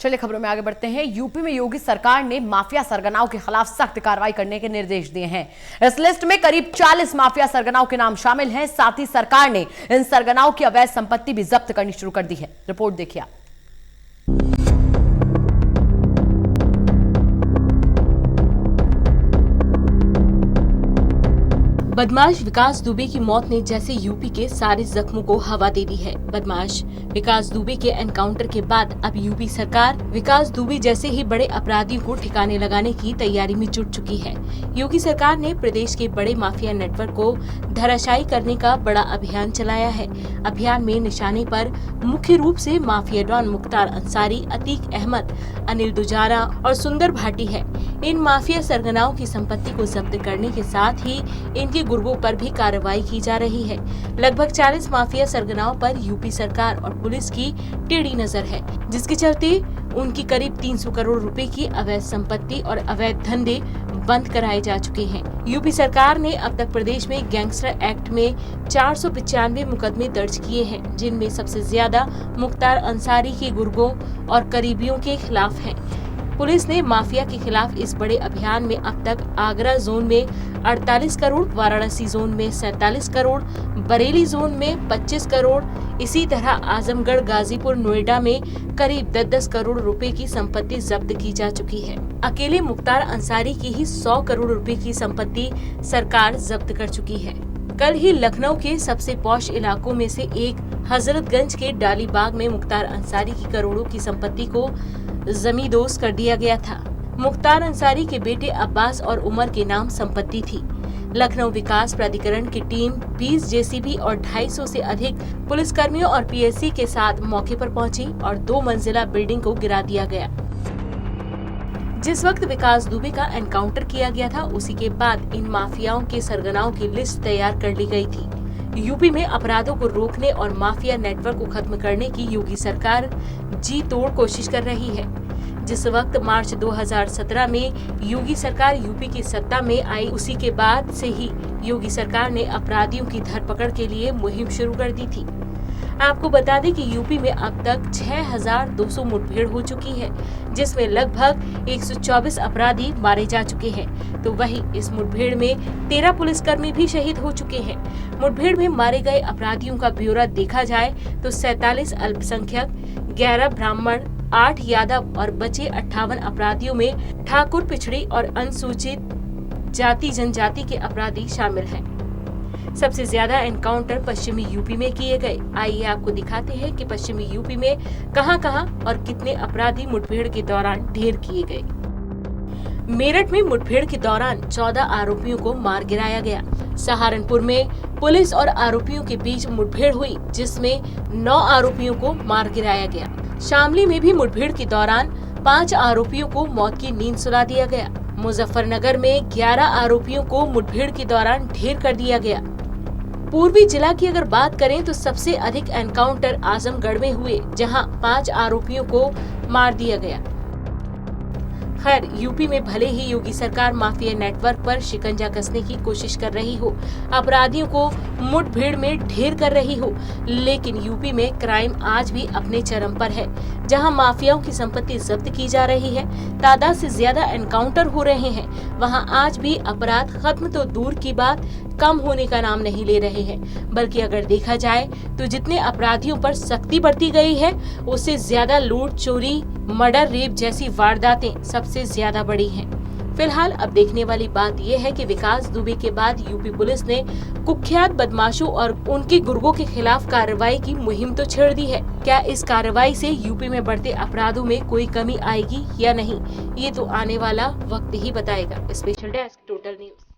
चलिए खबरों में आगे बढ़ते हैं। यूपी में योगी सरकार ने माफिया सरगनाओं के खिलाफ सख्त कार्रवाई करने के निर्देश दिए हैं। इस लिस्ट में करीब 40 माफिया सरगनाओं के नाम शामिल हैं। साथ ही सरकार ने इन सरगनाओं की अवैध संपत्ति भी जब्त करनी शुरू कर दी है। रिपोर्ट देखिए आप। बदमाश विकास दुबे की मौत ने जैसे यूपी के सारे जख्मों को हवा दे दी है। बदमाश विकास दुबे के एनकाउंटर के बाद अब यूपी सरकार विकास दुबे जैसे ही बड़े अपराधियों को ठिकाने लगाने की तैयारी में जुट चुकी है। योगी सरकार ने प्रदेश के बड़े माफिया नेटवर्क को धराशायी करने का बड़ा अभियान चलाया है। अभियान में निशाने पर मुख्य रूप से माफिया डॉन मुख्तार अंसारी, अतीक अहमद, अनिल दुजारा और सुंदर भाटी है। इन माफिया सरगनाओं की संपत्ति को जब्त करने के साथ ही इनके गुर्गों पर भी कार्रवाई की जा रही है। लगभग 40 माफिया सरगनाओं पर यूपी सरकार और पुलिस की टेढ़ी नजर है, जिसके चलते उनकी करीब 300 करोड़ रुपए की अवैध संपत्ति और अवैध धंधे बंद कराए जा चुके हैं। यूपी सरकार ने अब तक प्रदेश में गैंगस्टर एक्ट में 495 मुकदमे दर्ज किए हैं, जिनमें सबसे ज्यादा मुख्तार अंसारी के गुर्गों और करीबियों के खिलाफ हैं। पुलिस ने माफिया के खिलाफ इस बड़े अभियान में अब तक आगरा जोन में 48 करोड़, वाराणसी जोन में 47 करोड़, बरेली जोन में 25 करोड़, इसी तरह आजमगढ़, गाजीपुर, नोएडा में करीब 10-10 करोड़ रुपए की संपत्ति जब्त की जा चुकी है। अकेले मुख्तार अंसारी की ही 100 करोड़ रुपए की संपत्ति सरकार जब्त कर चुकी है। कल ही लखनऊ के सबसे पॉश इलाकों में से एक हजरतगंज के डालीबाग में मुख्तार अंसारी की करोड़ों की संपत्ति को जमींदोज कर दिया गया था। मुख्तार अंसारी के बेटे अब्बास और उमर के नाम संपत्ति थी। लखनऊ विकास प्राधिकरण की टीम 20 जेसीबी और 250 से अधिक पुलिसकर्मियों और पीएससी के साथ मौके पर पहुंची और 2 मंजिला बिल्डिंग को गिरा दिया गया। जिस वक्त विकास दुबे का एनकाउंटर किया गया था, उसी के बाद इन माफियाओं के सरगनाओं की लिस्ट तैयार कर ली गई थी। यूपी में अपराधों को रोकने और माफिया नेटवर्क को खत्म करने की योगी सरकार जी तोड़ कोशिश कर रही है। जिस वक्त मार्च 2017 में योगी सरकार यूपी की सत्ता में आई, उसी के बाद से ही योगी सरकार ने अपराधियों की धरपकड़ के लिए मुहिम शुरू कर दी थी। आपको बता दें कि यूपी में अब तक 6200 मुठभेड़ हो चुकी है, जिसमें लगभग 124 अपराधी मारे जा चुके हैं। तो वहीं इस मुठभेड़ में 13 पुलिसकर्मी भी शहीद हो चुके हैं। मुठभेड़ में मारे गए अपराधियों का ब्यौरा देखा जाए तो 47 अल्पसंख्यक, 11 ब्राह्मण, 8 यादव और बचे 58 अपराधियों में ठाकुर, पिछड़ी और अनुसूचित जाति जनजाति के अपराधी शामिल हैं। सबसे ज्यादा एनकाउंटर पश्चिमी यूपी में किए गए। आइए आपको दिखाते हैं कि पश्चिमी यूपी में कहां-कहां और कितने अपराधी मुठभेड़ के दौरान ढेर किए गए। मेरठ में मुठभेड़ के दौरान 14 आरोपियों को मार गिराया गया। सहारनपुर में पुलिस और आरोपियों के बीच मुठभेड़ हुई, जिसमें 9 आरोपियों को मार गिराया गया। शामली में भी मुठभेड़ के दौरान 5 आरोपियों को मौत की नींद सुला दिया गया। मुजफ्फरनगर में 11 आरोपियों को मुठभेड़ के दौरान ढेर कर दिया गया। पूर्वी जिला की अगर बात करें तो सबसे अधिक एनकाउंटर आजमगढ़ में हुए, जहां 5 आरोपियों को मार दिया गया। खैर, यूपी में भले ही योगी सरकार माफिया नेटवर्क पर शिकंजा कसने की कोशिश कर रही हो, अपराधियों को मुठभेड़ में ढेर कर रही हो, लेकिन यूपी में क्राइम आज भी अपने चरम पर है। जहां माफियाओं की संपत्ति जब्त की जा रही है, तादाद से ज्यादा एनकाउंटर हो रहे हैं, वहां आज भी अपराध खत्म तो दूर की बात, कम होने का नाम नहीं ले रहे हैं। बल्कि अगर देखा जाए तो जितने अपराधियों पर सख्ती बरती गई है, उससे ज्यादा लूट, चोरी, मर्डर, रेप जैसी वारदातें सबसे ज्यादा बढ़ी हैं। फिलहाल अब देखने वाली बात यह है कि विकास दुबे के बाद यूपी पुलिस ने कुख्यात बदमाशों और उनके गुर्गों के खिलाफ कार्रवाई की मुहिम तो छेड़ दी है। क्या इस कार्रवाई से यूपी में बढ़ते अपराधों में कोई कमी आएगी या नहीं, ये तो आने वाला वक्त ही बताएगा। Special desk, total news.